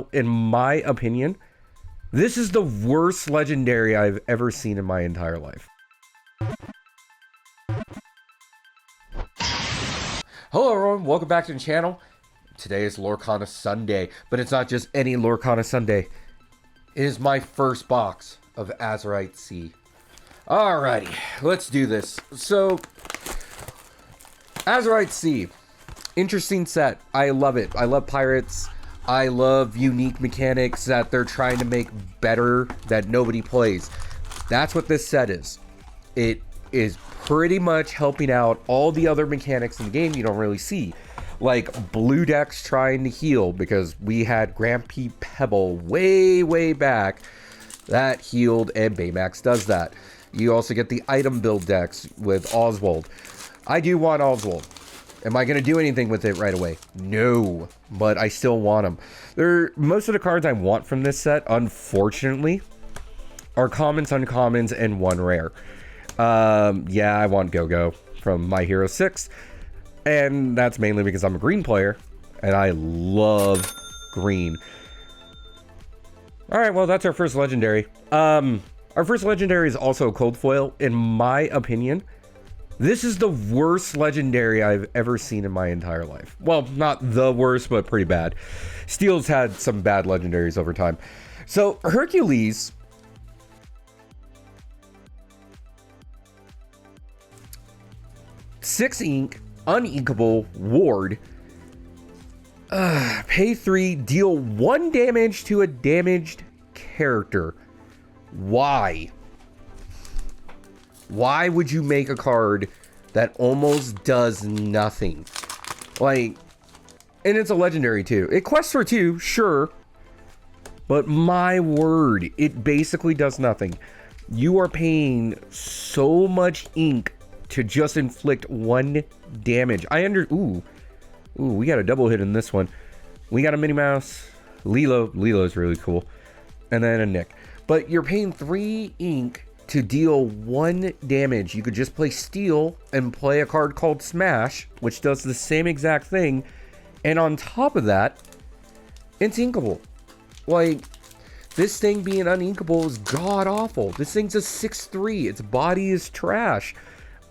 foil. In my opinion, this is the worst legendary I've ever seen in my entire life. Hello everyone, welcome back to the channel. Today is Lorcana Sunday, but it's not just any Lorcana Sunday. It is my first box of Azurite Sea. Alrighty, let's do this. So, Azurite Sea. Interesting set. I love it. I love pirates. I love unique mechanics that they're trying to make better that nobody plays. That's what this set is. It is pretty much helping out all the other mechanics in the game you don't really see. Like blue decks trying to heal, because we had Grand P Pebble way back that healed, and Baymax does that. You also get the item build decks with Oswald. I do want Oswald. Am I going to do anything with it right away? No, but I still want them. Most of the cards I want from this set, unfortunately, are commons, uncommons, and one rare. Yeah, I want Go-Go from My Hero 6, and that's mainly because I'm a green player, and I love green. Alright, well, that's our first legendary. Our first legendary is also a cold foil. In my opinion, this is the worst legendary I've ever seen in my entire life. Well, not the worst, but pretty bad. Steel's had some bad legendaries over time. So, Hercules... 6 ink, uninkable, ward. Pay 3, deal 1 damage to a damaged character. Why? Why would you make a card that almost does nothing? Like, and it's a legendary too. It quests for 2, sure. But my word, it basically does nothing. You are paying so much ink to just inflict 1 damage. Ooh, we got a double hit in this one. We got a Minnie Mouse. Lilo's really cool. And then a Nick. But you're paying 3 ink to deal 1 damage. You could just play Steel and play a card called Smash, which does the same exact thing. And on top of that, it's inkable. Like, this thing being uninkable is god-awful. This thing's a 6/3. Its body is trash.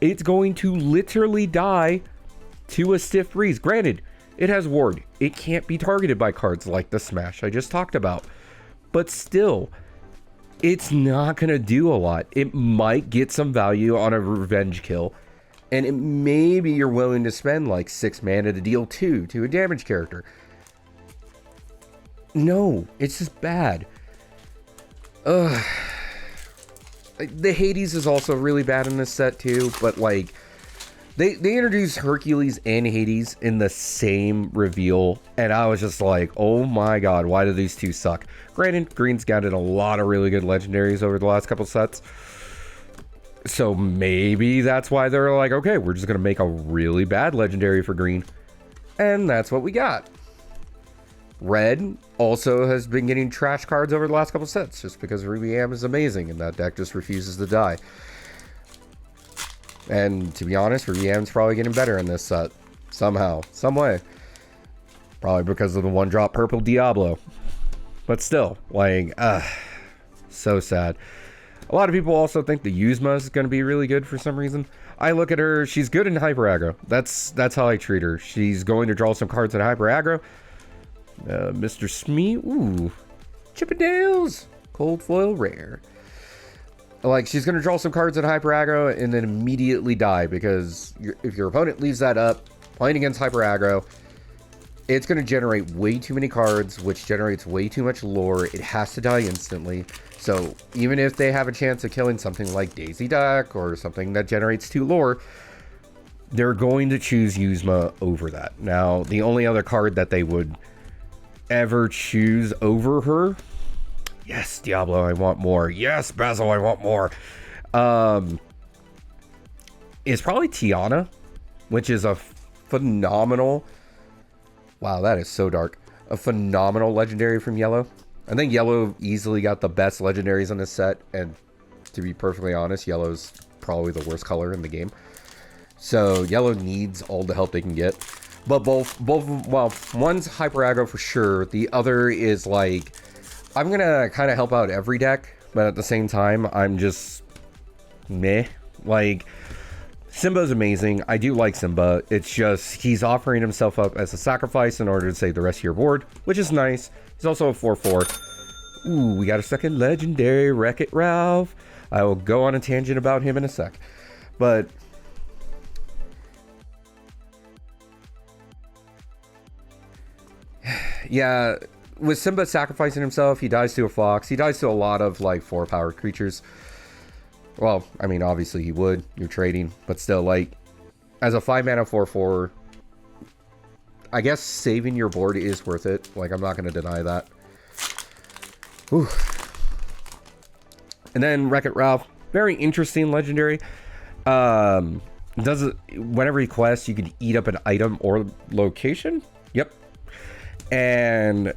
It's going to literally die to a stiff breeze. Granted, it has ward. It can't be targeted by cards like the Smash I just talked about. But still, it's not going to do a lot. It might get some value on a revenge kill, and maybe you're willing to spend like 6 mana to deal 2 to a damage character. No, it's just bad. Ugh. The Hades is also really bad in this set too, but like they introduced Hercules and Hades in the same reveal, and I was just like, oh my god, why do these two suck? Granted, green's gotten a lot of really good legendaries over the last couple sets, so maybe that's why they're like, okay, we're just gonna make a really bad legendary for green, and that's what we got. Red also has been getting trash cards over the last couple sets, just because Ruby Am is amazing and that deck just refuses to die. And to be honest, Ruby Am's probably getting better in this set. Somehow, some way. Probably because of the 1-drop purple Diablo. But still, like, so sad. A lot of people also think the Yuzma is going to be really good for some reason. I look at her, she's good in hyper aggro. That's how I treat her. She's going to draw some cards in hyper aggro. Mr. Smee, ooh, Chippendales, cold foil rare. Like, she's gonna draw some cards at hyper aggro and then immediately die, because if your opponent leaves that up, playing against hyper aggro, it's gonna generate way too many cards, which generates way too much lore. It has to die instantly. So even if they have a chance of killing something like Daisy Duck or something that generates 2 lore, they're going to choose Yuzma over that. Now, the only other card that they would ever choose over her, yes, Diablo, I want more, yes, Basil, I want more, is probably Tiana, which is a phenomenal, wow, that is so dark, a phenomenal legendary from Yellow. I think Yellow easily got the best legendaries on this set, and to be perfectly honest, Yellow's probably the worst color in the game. So Yellow needs all the help they can get. But both, well, one's hyper aggro for sure. The other is like, I'm gonna kind of help out every deck, but at the same time, I'm just meh. Like, Simba's amazing. I do like Simba. It's just, he's offering himself up as a sacrifice in order to save the rest of your board, which is nice. He's also a 4/4. Ooh, we got a second legendary, Wreck-It Ralph. I will go on a tangent about him in a sec. But yeah, with Simba sacrificing himself, he dies to a fox. He dies to a lot of like 4-power creatures. Well, I mean, obviously he would. You're trading, but still, like, as a 5-mana 4/4, I guess saving your board is worth it. Like, I'm not going to deny that. Ooh. And then Wreck-It Ralph, very interesting legendary. Does it whenever he quests, you can eat up an item or location. Yep. And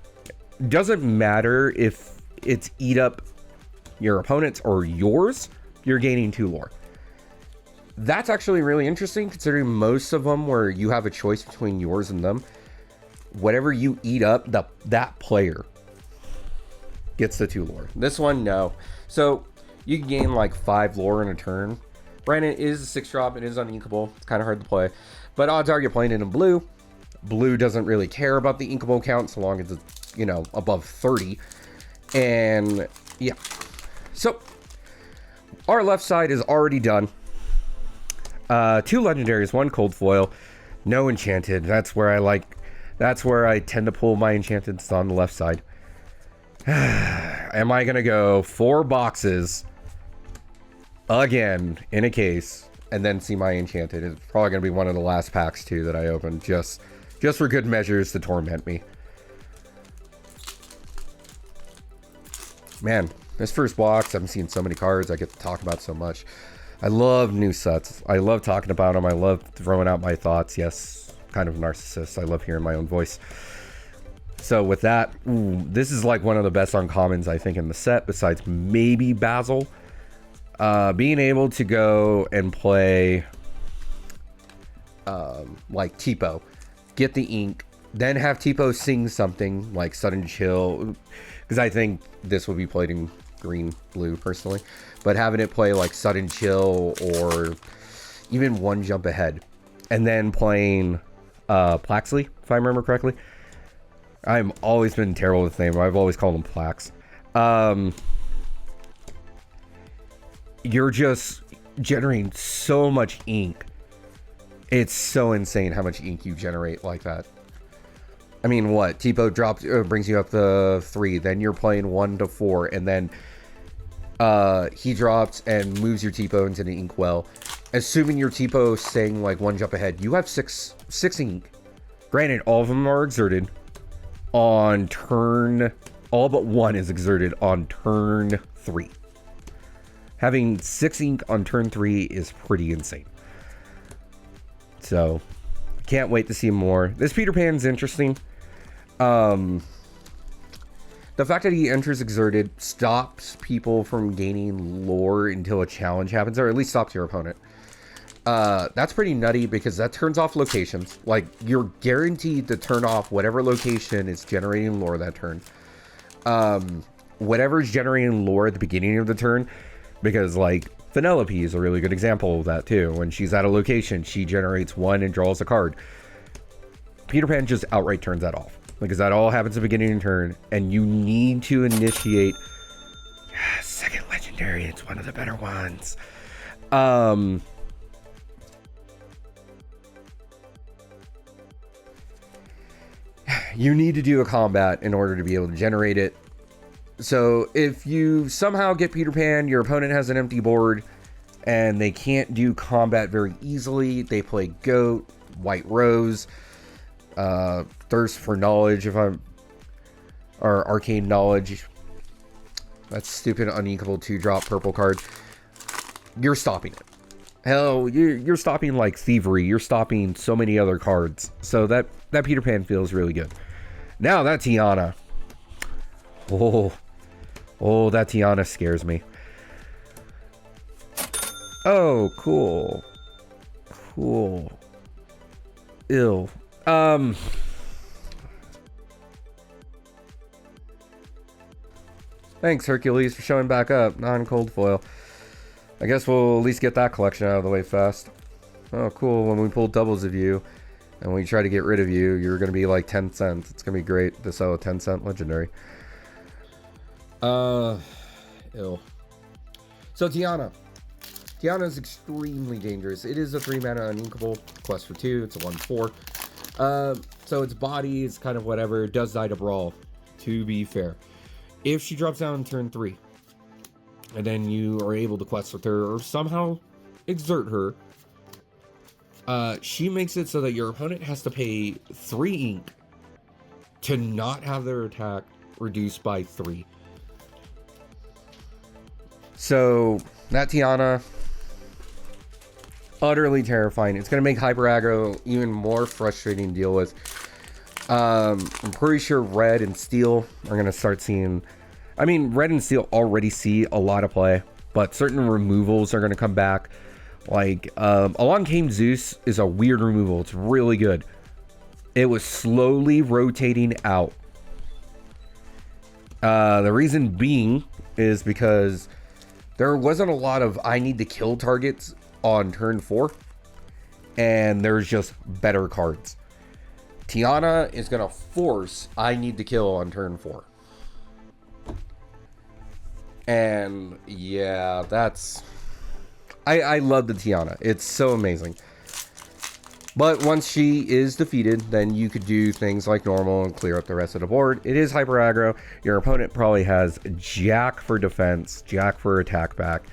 doesn't matter if it's eat up your opponent's or yours, you're gaining 2 lore. That's actually really interesting, considering most of them where you have a choice between yours and them. Whatever you eat up, that player gets the 2 lore. This one, no. So you can gain like 5 lore in a turn. Granted, it is a 6-drop. It is uninkable. It's kind of hard to play. But odds are you're playing it in blue. Blue doesn't really care about the inkable count so long as it's, you know, above 30. And yeah. So our left side is already done. 2 legendaries, 1 cold foil, no enchanted. That's where I tend to pull my enchanteds on the left side. Am I gonna go 4 boxes again in a case and then see my enchanted? It's probably gonna be one of the last packs too that I open, just for good measures to torment me. Man, this first box, I'm seeing so many cards I get to talk about so much. I love new sets. I love talking about them. I love throwing out my thoughts. Yes, kind of a narcissist. I love hearing my own voice. So with that, ooh, this is like one of the best uncommons I think in the set, besides maybe Basil. Being able to go and play like Tipo, get the ink, then have Tipo sing something like Sudden Chill, because I think this would be played in green, blue personally, but having it play like Sudden Chill or even One Jump Ahead, and then playing Plaxley, if I remember correctly. I've always been terrible with the name. I've always called him Plax. You're just generating so much ink. It's so insane how much ink you generate like that. I mean, what? Tipo drops, brings you up to 3, then you're playing 1 to 4, and then he drops and moves your Tipo into the ink well. Assuming your Tipo saying like 1 jump ahead, you have 6 ink. Granted, all of them are exerted on turn, all but 1 is exerted on turn 3. Having 6 ink on turn 3 is pretty insane. So, can't wait to see more. This Peter Pan's interesting. The fact that he enters exerted stops people from gaining lore until a challenge happens, or at least stops your opponent. That's pretty nutty because that turns off locations. Like, you're guaranteed to turn off whatever location is generating lore that turn. Whatever's generating lore at the beginning of the turn, because like Penelope is a really good example of that too. When she's at a location, she generates 1 and draws a card. Peter Pan just outright turns that off, because that all happens at the beginning of the turn, and you need to initiate. Yeah, second legendary, it's one of the better ones. You need to do a combat in order to be able to generate it. So if you somehow get Peter Pan, your opponent has an empty board, and they can't do combat very easily. They play Goat, White Rose, Thirst for Knowledge, or Arcane Knowledge. That's stupid, unequal 2-drop purple card. You're stopping it. Hell, you're stopping like Thievery. You're stopping so many other cards. So that Peter Pan feels really good. Now that Tiana. Oh, that Tiana scares me. Oh, cool. Ew. Thanks, Hercules, for showing back up. Non-cold foil. I guess we'll at least get that collection out of the way fast. Oh, cool. When we pull doubles of you and we try to get rid of you, you're going to be like 10 cents. It's going to be great to sell a 10-cent legendary. Ill. So, Tiana. Tiana is extremely dangerous. It is a 3-mana uninkable. Quest for 2. It's a 1/4. So its body is kind of whatever. It does die to Brawl, to be fair. If she drops down in turn 3, and then you are able to quest with her or somehow exert her, she makes it so that your opponent has to pay 3 ink to not have their attack reduced by 3. So that Tiana, utterly terrifying. It's going to make hyper aggro even more frustrating to deal with. I'm pretty sure red and steel are going to start seeing... I mean, red and steel already see a lot of play, but certain removals are going to come back. Like, Along Came Zeus is a weird removal. It's really good. It was slowly rotating out. The reason being is because there wasn't a lot of I need to kill targets on turn 4, and there's just better cards. Tiana is going to force I need to kill on turn 4. And yeah, that's... I love the Tiana. It's so amazing. But once she is defeated, then you could do things like normal and clear up the rest of the board. It is hyper aggro. Your opponent probably has Jack for defense, Jack for attack back.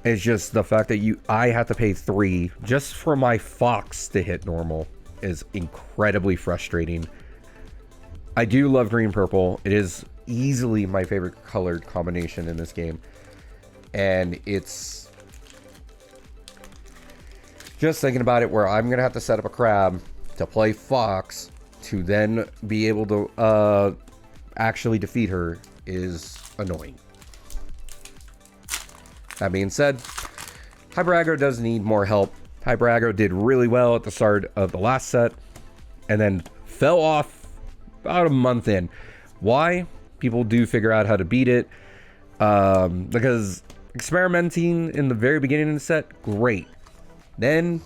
It's just the fact that I have to pay 3 just for my Fox to hit normal is incredibly frustrating. I do love green purple. It is easily my favorite colored combination in this game. And it's just thinking about it where I'm going to have to set up a crab to play Fox to then be able to actually defeat her is annoying. That being said, Hyper Aggro does need more help. Hyper Aggro did really well at the start of the last set and then fell off about a month in. Why? People do figure out how to beat it. Because experimenting in the very beginning of the set, great. Then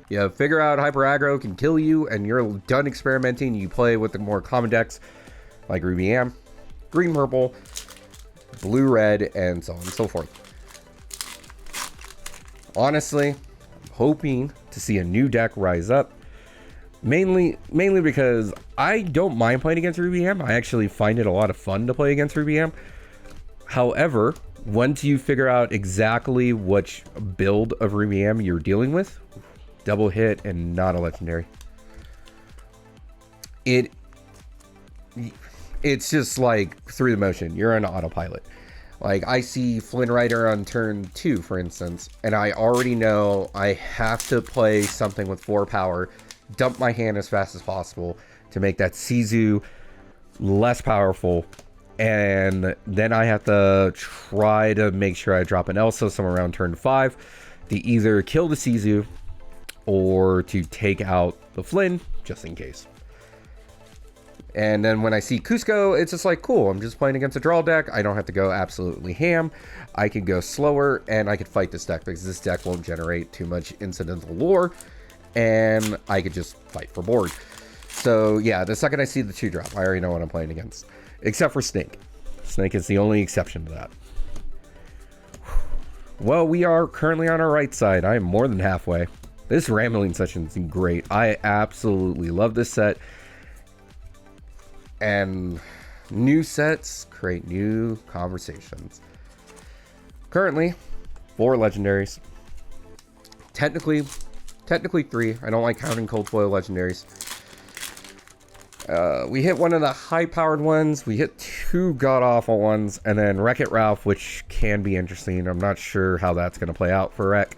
you figure out Hyper Aggro can kill you and you're done experimenting. You play with the more common decks like Ruby Am, Green Purple, Blue Red, and so on and so forth. Honestly, I'm hoping to see a new deck rise up. Mainly because I don't mind playing against Ruby Am. I actually find it a lot of fun to play against Ruby Am. However, once you figure out exactly which build of Ruby Am you're dealing with, double hit and not a legendary. It's just like through the motion. You're on autopilot. Like, I see Flynn Rider on turn 2, for instance, and I already know I have to play something with 4 power, dump my hand as fast as possible to make that Sizu less powerful, and then I have to try to make sure I drop an Elsa somewhere around turn 5 to either kill the Sizu or to take out the Flynn, just in case. And then when I see Cusco, it's just like, cool, I'm just playing against a draw deck. I don't have to go absolutely ham. I can go slower, and I can fight this deck because this deck won't generate too much incidental lore, and I could just fight for board. So yeah, the second I see the 2-drop, I already know what I'm playing against. Except for Snake. Snake is the only exception to that. Well, we are currently on our right side. I am more than halfway. This rambling session is great. I absolutely love this set. And new sets create new conversations. Currently, 4 legendaries. Technically 3. I don't like counting cold foil legendaries. We hit one of the high-powered ones. We hit 2 god-awful ones. And then Wreck-It Ralph, which can be interesting. I'm not sure how that's going to play out for Wreck.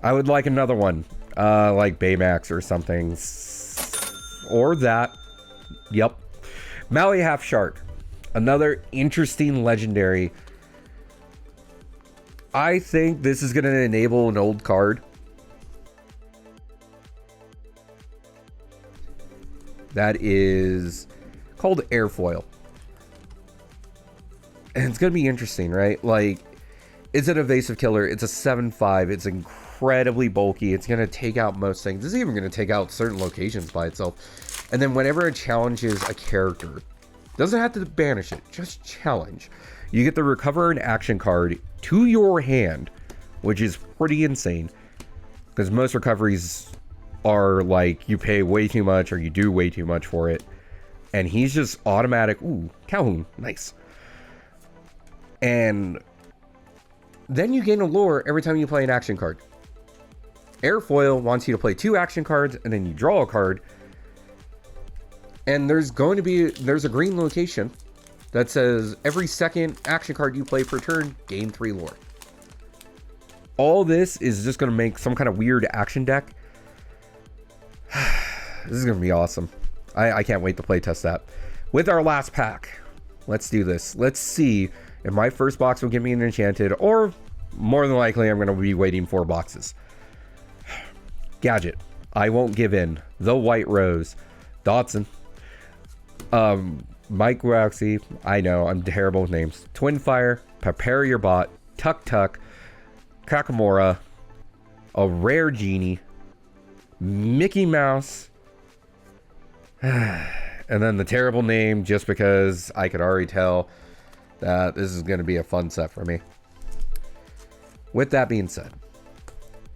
I would like another one. Like Baymax or something. Or that. Yep. Maui Half Shark. Another interesting legendary. I think this is going to enable an old card. That is called Airfoil. And it's going to be interesting, right? Like, it's an evasive killer. It's a 7/5. It's incredibly bulky. It's going to take out most things. It's even going to take out certain locations by itself. And then whenever it challenges a character, doesn't have to banish it, just challenge. You get the recover an action card to your hand, which is pretty insane. Because most recoveries are like, you pay way too much or you do way too much for it. And he's just automatic. Ooh, Calhoun. Nice. And then you gain a lore every time you play an action card. Airfoil wants you to play 2 action cards, and then you draw a card. And there's a green location that says every second action card you play per turn, gain 3 lore. All this is just going to make some kind of weird action deck. This is going to be awesome. I can't wait to play test that. With our last pack, let's do this. Let's see if my first box will give me an enchanted, or more than likely I'm going to be waiting 4 boxes. Gadget, I won't give in. The White Rose, Dotson, Mike Roxy, I know I'm terrible with names. Twinfire, Prepare Your Bot, Tuk Tuk, Kakamora, a rare genie, Mickey Mouse, and then the terrible name, just because I could already tell that this is going to be a fun set for me. With that being said,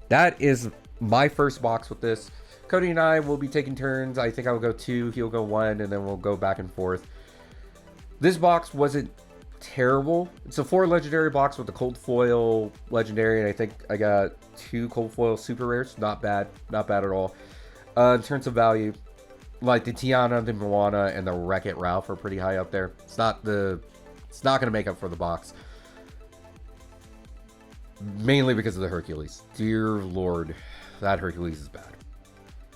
that is my first box with this. Cody and I will be taking turns. I think I will go 2, he'll go 1, and then we'll go back and forth. This box wasn't terrible. It's a 4 legendary box with a cold foil legendary, and I think I got 2 cold foil super rares. Not bad. Not bad at all. In terms of value, like the Tiana, the Moana, and the Wreck-It Ralph are pretty high up there. It's not going to make up for the box. Mainly because of the Hercules. Dear Lord, that Hercules is bad.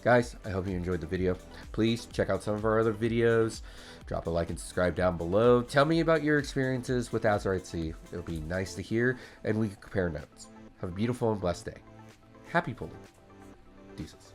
Guys, I hope you enjoyed the video. Please check out some of our other videos. Drop a like and subscribe down below. Tell me about your experiences with Azurite Sea. It'll be nice to hear, and we can compare notes. Have a beautiful and blessed day. Happy pulling. Deuces.